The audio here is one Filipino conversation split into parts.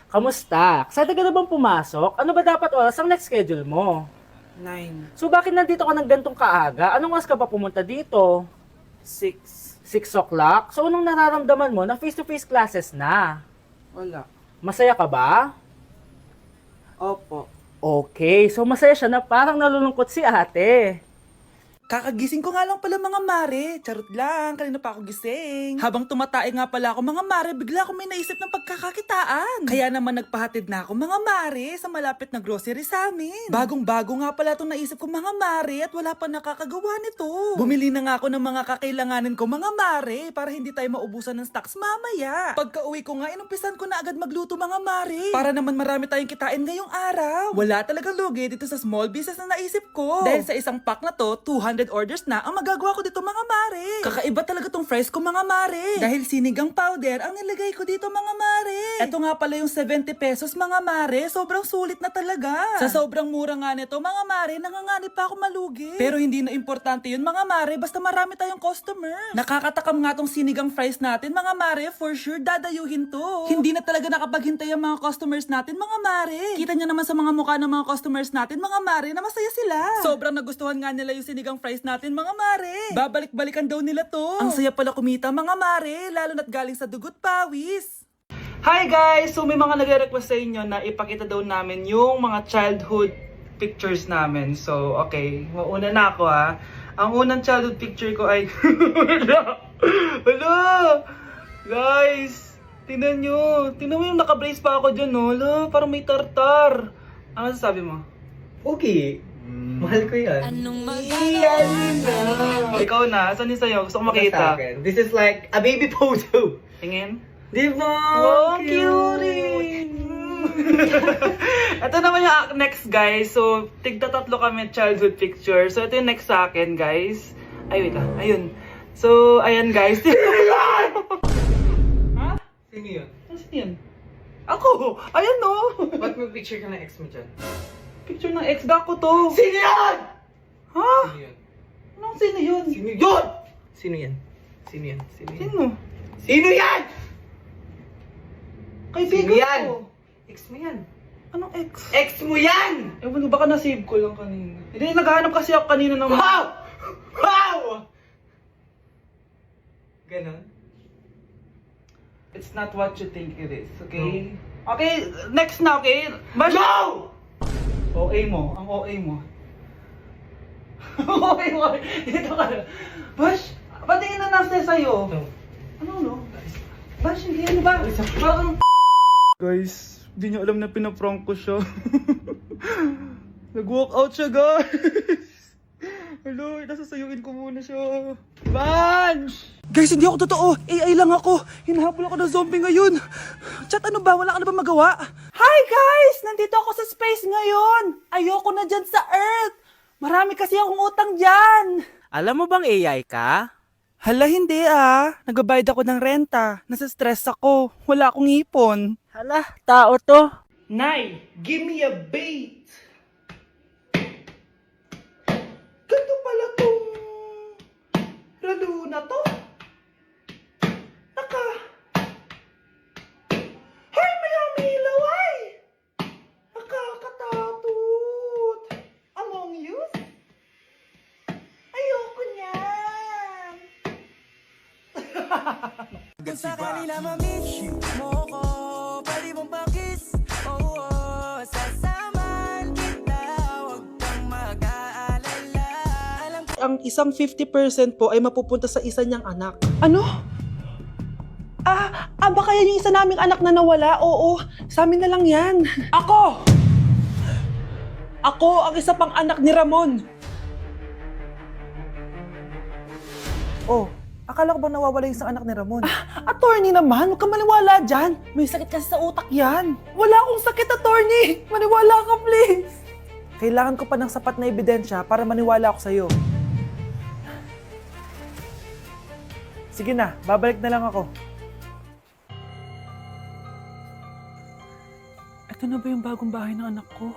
Kamusta? Excited ka na bang pumasok? Ano ba dapat oras ang next schedule mo? 9, So bakit nandito ka ng gantong kaaga? Anong oras ka pa pumunta dito? 6, 6 o'clock? So anong nararamdaman mo na face-to-face classes na? wala. Masaya ka ba? Opo. Okay, so masaya siya na parang nalulungkot si ate. Kakagising ko nga lang pala mga mare. Charot lang, kanina pa ako gising. Habang tumatae nga pala ako mga mare, bigla ako may naisip ng pagkakakitaan. Kaya naman nagpahatid na ako mga mare sa malapit na grocery sa amin. Bagong-bago nga pala itong naisip ko mga mare at wala pa nakakagawa nito. Bumili na nga ako ng mga kakailanganin ko mga mare para hindi tayo maubusan ng stocks mamaya. Pagka uwi ko nga, inumpisan ko na agad magluto mga mare. Para naman marami tayong kitain ngayong araw. Wala talagang lugi dito sa small business na naisip ko. Dahil sa isang pack na to, 200 orders na ang magagawa ko dito mga mare. Kakaiba talaga tong fries ko mga mare. Dahil sinigang powder ang nilagay ko dito mga mare. Ito nga pala yung 70 pesos mga mare. Sobrang sulit na talaga. Sa sobrang mura nga nito mga mare, nanganganib pa ako malugi. Pero hindi na importante yun mga mare, basta marami tayong customers. Nakakatakam nga tong sinigang fries natin mga mare, for sure dadayuhin to. Hindi na talaga nakapaghintay ang mga customers natin mga mare. Kita niya naman sa mga mukha ng mga customers natin mga mare na masaya sila. Sobrang nagustuhan nga nila yung sinigang fries natin mga mare. Babalik-balikan daw nila to. Ang saya pala kumita mga mare, lalo na't galing sa dugot pawis. Hi guys! So may mga nagre-request sa inyo na ipakita daw namin yung mga childhood pictures namin. So okay, mauna na ako ha. Ang unang childhood picture ko ay... Hala! Guys! Tingnan nyo. Tingnan mo yung naka-brace pa ako dyan, no? Hala, parang may tartar. Ano sasabi mo? Okay. Mahal ko yan. Ikaw na, saan yung sa'yo? Gusto ko Sa makita. akin. This is like a baby photo. Tingin. Di ba? Wow, cute! Ito naman yung next guys. So, tigda tatlo kami childhood picture. So, ito yung next sa akin guys. Ay, wait lang. Ayun. So, ayan guys. Ha? Sino yun? Saan yun? Ako! Ayan no! Ba't may picture ka ng ex mo dyan? Picture ng ex-gak ko to. Sino yan? Ha? Sino yun? Anong sino yun? Sino yun? Sino yan? Sino yan? Sino yan? Sino? Sino yan? Kaibigan Sino yan? ko. Ex mo yan. Anong ex? Ex mo yan! Ewan ko, baka na-save ko lang kanina. Hindi, naghahanap kasi ako kanina ng... Wow! Wow! Ganon? It's not what you think it is, okay? Okay, next na, okay? Bash! No! OA mo, ang OA mo. OA mo, dito ka na. Bash, patingin na nasa sa'yo. No. Ano? Bash, hindi ano ba? Parang... Guys, hindi niyo alam na pinaprank ko siya. Nag-walk out siya, guys. Hello, nasasayuin ko muna siya. Bansh! Guys, hindi ako totoo. AI lang ako. Hinahabol ako ng zombie ngayon. Chat, ano ba? Wala ka na ba magawa? Hi guys! Nandito ako sa space ngayon. Ayoko na dyan sa Earth. Marami kasi akong utang dyan. Alam mo bang AI ka? Hala, hindi ah. Nagbabayad ako ng renta. Nasa-stress ako. Wala akong ipon. Hala, tao to. Nay, give me a bait. Ganito pala tong lalo na to. Hoy, mayami laway! Nakakatakot. Among Us? Ayoko niyan. Kung sakali na ma-miss mo ko, pwede mong pakis. Oo, sasamahan kita, huwag kang mag-aalala. Alam ko Ang isang 50% po ay mapupunta sa isa niyang anak. Ano? Baka yan yung isa naming anak na nawala? Oo, sa amin na lang yan. Ako! Ako ang isa pang anak ni Ramon. Oh, akala ko ba nawawala yung isang anak ni Ramon? Attorney naman, huwag ka maniwala dyan. May sakit kasi sa utak yan. Wala akong sakit, attorney. Maniwala ka, please. Kailangan ko pa ng sapat na ebidensya para maniwala ako sa'yo. Sige na, babalik na lang ako. Ito na ba yung bagong bahay ng anak ko?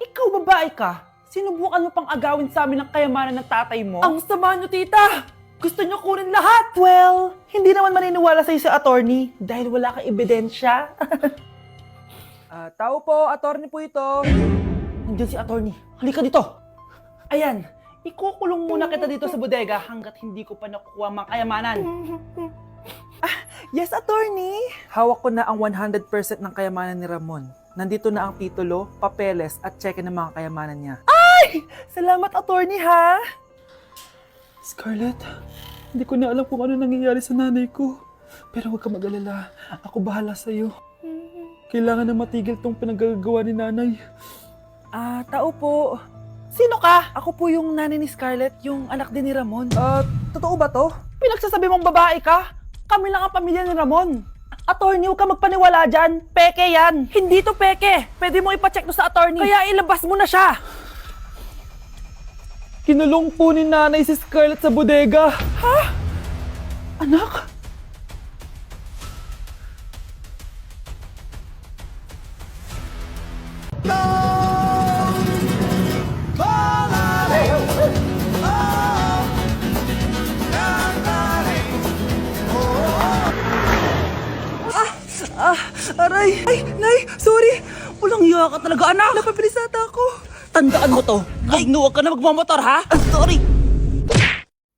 Ikaw babae ka? Sinubukan mo pang agawin sa amin ng kayamanan ng tatay mo? Ang sama nyo, tita! Gusto nyo kunin lahat? Well, hindi naman maniniwala sa'yo si attorney dahil wala kang ebidensya. Tao po, attorney po ito. Nandiyan si attorney. Halika dito. Ayan, ikukulong muna kita dito sa bodega hanggat hindi ko pa nakukuha mga kayamanan. Yes, attorney. Hawak ko na ang 100% ng kayamanan ni Ramon. Nandito na ang titulo, papeles at cheque ng mga kayamanan niya. Ay! Salamat, attorney, ha? Scarlett, hindi ko na alam kung ano nangyayari sa nanay ko. Pero huwag ka mag-alala. Ako bahala sa'yo. Kailangan na matigil tong pinagagawa ni nanay. Tao po. Sino ka? Ako po yung nanay ni Scarlett, yung anak din ni Ramon. Totoo ba to? Pinagsasabi mong babae ka? Kami lang ang pamilya ni Ramon. Attorney, huwag ka magpaniwala dyan. Peke yan. Hindi to peke. Pwede mo ipacheck to sa attorney. Kaya ilabas mo na siya. Kinulong po ni nanay si Scarlett sa bodega. Ha? Anak? Aray! Ay, Nay! Sorry! Walang iya ka talaga, anak! Napabilisata ako! Tandaan mo to! Ay, huwag ka na magmamotor, ha? Sorry!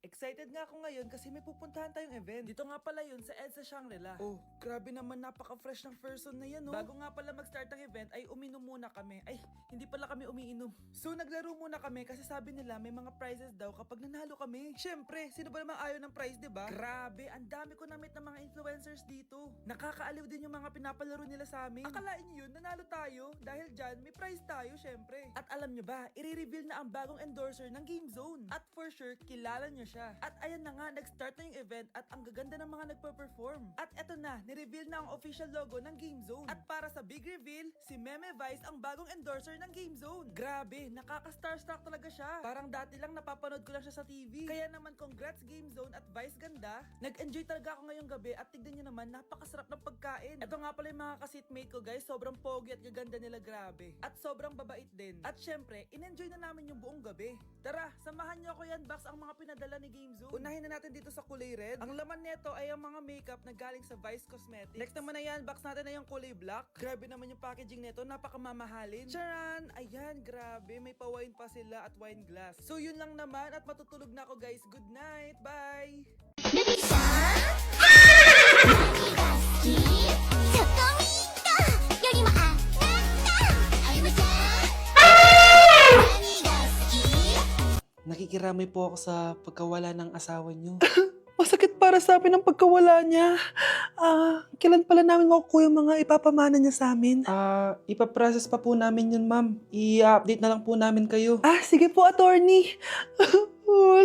Excited nga ako ngayon kasi may pupuntahan tayong event. Dito nga pala yun sa EDSA Shangri-La. Oh, grabe naman, napaka-fresh ng person na yan, no? Bago nga pala mag-start ang event ay uminom muna kami. Ay, hindi pala kami umiinom. So, naglaro muna kami kasi sabi nila may mga prizes daw kapag nanalo kami. Syempre, sino ba namang ayaw ng prize, diba? Grabe, ang dami ko na-meet ng mga influencers dito. Nakakaaliw din yung mga pinapalaro nila sa amin. Akalain nyo yun, nanalo tayo. Dahil dyan, may prize tayo, syempre. At alam nyo ba, i-reveal na ang bagong endorser ng Game Zone. At for sure, kilala nyo siya. At ayan na nga, nag-start na yung event at ang gaganda ng mga nagpa-perform. At eto na, ni-reveal na ang official logo ng Game Zone. At para sa big reveal, si Meme Vice ang bagong endorser ng Game Zone. Grabe, nakaka-starstruck talaga siya. Parang dati lang napapanood ko lang siya sa TV. Kaya naman congrats Game Zone at Vice ganda. Nag-enjoy talaga ako ngayong gabi at tignan nyo naman, napakasarap ng pagkain. Eto nga pala yung mga ka-seatmate ko guys, sobrang pogi at gaganda nila, grabe. At sobrang babait din. At syempre, in-enjoy na namin yung buong gabi. Tara, samahan nyo ako yan, box ang mga pinadala ni Game Zone. Unahin na natin dito sa kulay red. Ang laman nito ay ang mga makeup na galing sa Vice Cosmetics. Next naman na yan, box natin na yung kulay black. Grabe naman yung packaging nito, napakamamahalin. Charan! Ayan, grabe, may pa-wine pa sila at wine glass. So yun lang naman at matutulog na ako guys. Good night, bye! ルビさん何が好きそこみんなよりもあなたあゆむちゃん何が好き Nakikiramay po ako sa pagkawala ng asawa niyo. Masakit para sa amin ang pagkawala niya. Kailan pala namin makukuha yung mga ipapamana niya sa amin? Ipaprocess pa po namin yun, ma'am. I-update na lang po namin kayo. Sige po, attorney.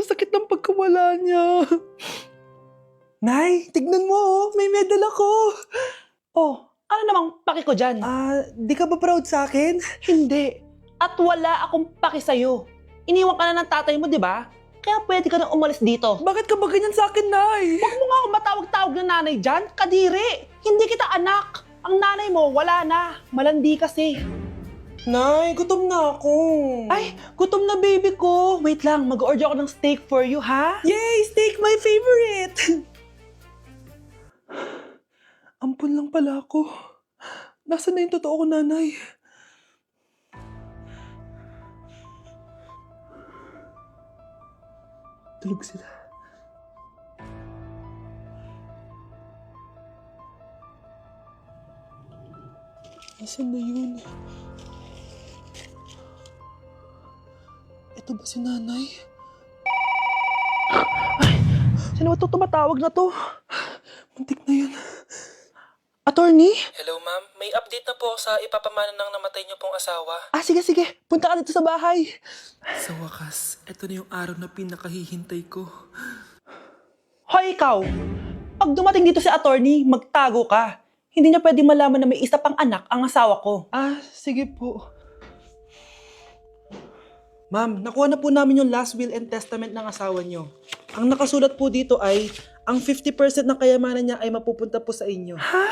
Sakit ng pagkawala niya. Nay, tignan mo, may medal ako. Oh, ano namang paki ko dyan? Di ka ba proud sa akin? Hindi. At wala akong paki sa'yo. Iniwan ka na ng tatay mo, di ba? Kaya pwede ka na umalis dito. Bakit ka ba ganyan sa akin, Nay? Huwag mo nga akong matawag-tawag na nanay dyan. Kadiri. Hindi kita anak. Ang nanay mo, wala na. Malandi kasi. Nay, gutom na ako. Ay, gutom na baby ko. Wait lang, mag-order ako ng steak for you, ha? Yay, steak, my favorite. Ampun lang pala ako. Nasaan na yung totoo ko, nanay? Tulog sila. Nasaan na yun? Ito ba si nanay? Ay, sino ba ito tumatawag na to? Muntik na yun. Attorney? Hello, ma'am. May update na po sa ipapamana ng namatay niyo pong asawa. Sige. Punta ka dito sa bahay. Sa wakas, ito na yung araw na pinakahihintay ko. Hoy, ikaw! Pag dumating dito si attorney, magtago ka. Hindi niya pwede malaman na may isa pang anak ang asawa ko. Sige po. Ma'am, nakuha na po namin yung last will and testament ng asawa niyo. Ang nakasulat po dito ay, ang 50% ng kayamanan niya ay mapupunta po sa inyo. Ha?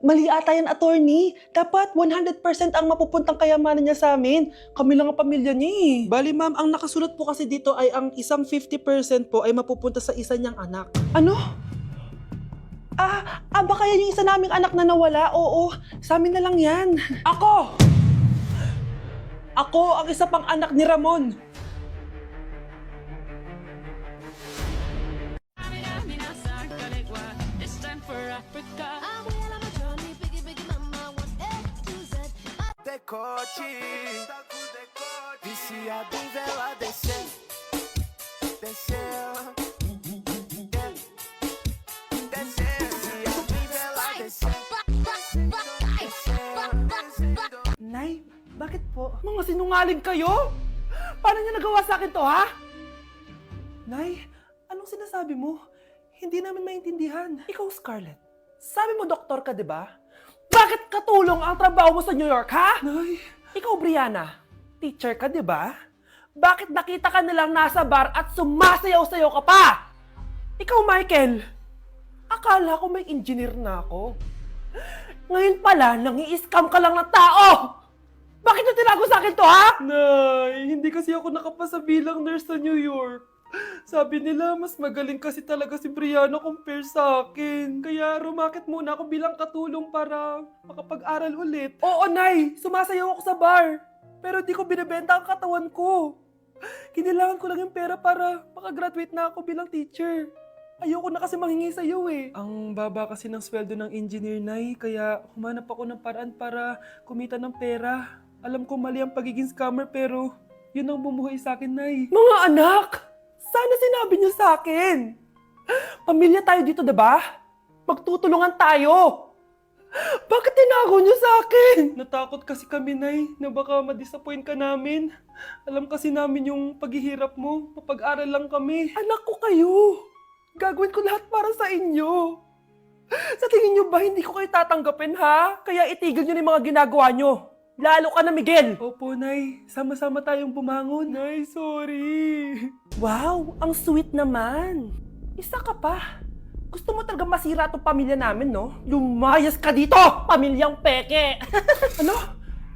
Mali ata yan, attorney. Dapat 100% ang mapupuntang kayamanan niya sa amin. Kami lang ang pamilya niya eh. Bali ma'am, ang nakasulat po kasi dito ay ang isang 50% po ay mapupunta sa isa niyang anak. Ano? Baka yan yung isa naming anak na nawala? Oo, sa amin na lang yan. Ako! Ako ang isa pang anak ni Ramon. Decote, viciado em vela desceu, desceu, desceu, viciado em vela desceu. Nay, bakit po? Mga sinungaling kayo? Paano niya nagawa sa akin to, ha? Nay, anong sinasabi mo? Hindi namin maintindihan. Ikaw, Scarlett, sabi mo doktor ka, di ba? Bakit katulong ang trabaho mo sa New York, ha? Nay. Ikaw, Brianna, teacher ka, di ba? Bakit nakita ka nilang nasa bar at sumasayaw-sayaw ka pa? Ikaw, Michael, akala ko may engineer na ako. Ngayon pala, nangi-scam ka lang ng tao! Bakit yung tinago sa akin to, ha? Nay, hindi kasi ako nakapasa bilang nurse sa New York. Sabi nila, mas magaling kasi talaga si Brianna compare sa akin. Kaya rumakit muna ako bilang katulong para makapag-aral ulit. Oo, Nay! Sumasayaw ako sa bar. Pero di ko binibenta ang katawan ko. Kinilangan ko lang yung pera para makagraduate na ako bilang teacher. Ayoko na kasi manghingi sa'yo eh. Ang baba kasi ng sweldo ng engineer, Nay, kaya humanap ako ng paraan para kumita ng pera. Alam ko mali ang pagiging scammer pero yun ang bumuhay sa akin, Nay. Mga anak! Sana sinabi niyo sa akin. Pamilya tayo dito, diba? Magtutulungan tayo. Bakit tinago niyo sa akin? Natakot kasi kami, Nay, na baka ma-disappoint ka namin. Alam kasi namin yung paghihirap mo. Mapag-aral lang kami. Anak ko kayo. Gagawin ko lahat para sa inyo. Sa tingin niyo ba hindi ko kayo tatanggapin, ha? Kaya itigil niyo na yung mga ginagawa niyo. Lalo ka na, Miguel. Opo, Nay. Sama-sama tayong bumangon. Nay, sorry. Wow, ang sweet naman. Isa ka pa. Gusto mo talaga masira itong pamilya namin, no? Lumayas ka dito, pamilyang peke. Ano?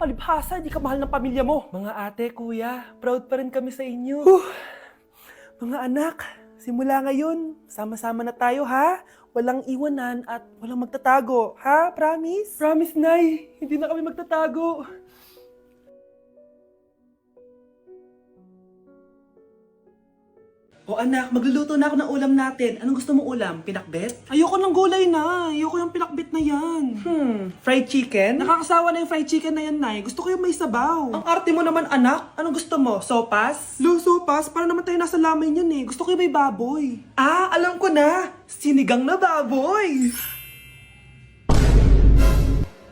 Palibhasa, di ka mahal ng pamilya mo. Mga ate, kuya, proud pa rin kami sa inyo. Mga anak, simula ngayon, sama-sama na tayo, ha? Walang iwanan at walang magtatago, ha? Promise? Promise, Nay. Hindi na kami magtatago. O anak, magluluto na ako ng ulam natin. Anong gusto mong ulam? Pinakbet? Ayoko ng gulay na. Ayoko yung pinakbet na yan. Fried chicken? Nakakasawa na yung fried chicken na yan, Nay. Gusto ko yung may sabaw. Ang arte mo naman, anak. Anong gusto mo? Sopas? Sopas, para naman tayo nasa lamay niyan eh. Gusto ko yung may baboy. Ah, alam ko na. Sinigang na baboy.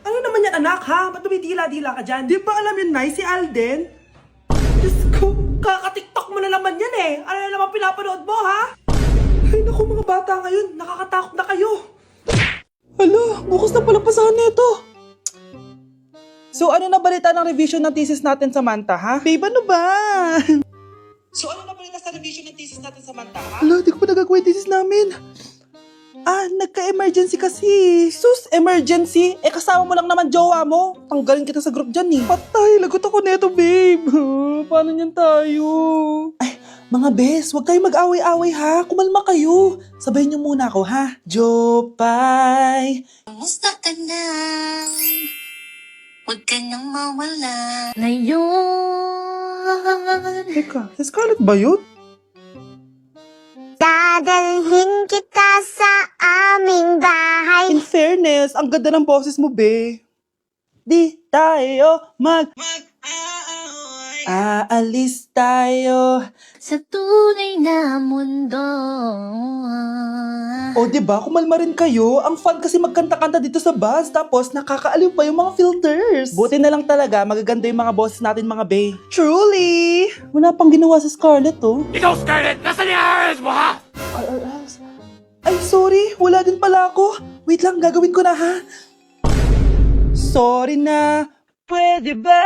Ano naman yan, anak, ha? Ba't tumitila-dila ka dyan? Di ba alam yun, Nay, si Alden? Diyos ko, kaka-tiktok mo na naman yan eh. Ano na naman pinapanood mo, ha? Ay, naku, mga bata ngayon. Nakakatakot na kayo. Hala, bukas na pala pasahan nito. So, ano na balita ng revision ng thesis natin, Samantha, ha? Babe, ano ba? So, ano na balita sa revision ng thesis natin, Samantha, ha? Hala, di ko pa nagagawa yung thesis namin. Nagka-emergency kasi. Sus, emergency? Kasama mo lang naman jowa mo. Tanggalin kita sa group dyan, eh. Patay, lagot ako neto, babe. Paano niyan tayo? Mga bes, huwag kayong mag-away-away, ha? Kumalma kayo. Sabayin niyo muna ako, ha? Jopay. Kumusta ka na? Huwag ka nang mawala. Ngayon, Teka, si Scarlett ba yun? dadalhin kita sa aming bahay. In fairness, ang ganda ng boses mo, be. Di tayo aalis tayo. Sa tunay na mundo. O, diba? Kumalma rin kayo. Ang fun kasi magkanta-kanta dito sa bus. Tapos, nakakaaliw pa yung mga filters. Buti na lang talaga, magaganda yung mga boses natin, mga bae. Truly! Wala pang ginawa sa Scarlett, oh. Ikaw, Scarlett! Nasaan yung RS mo, ha? Ay, sorry. Wala din pala ako. Wait lang, gagawin ko na, ha? Sorry na. Pwede ba?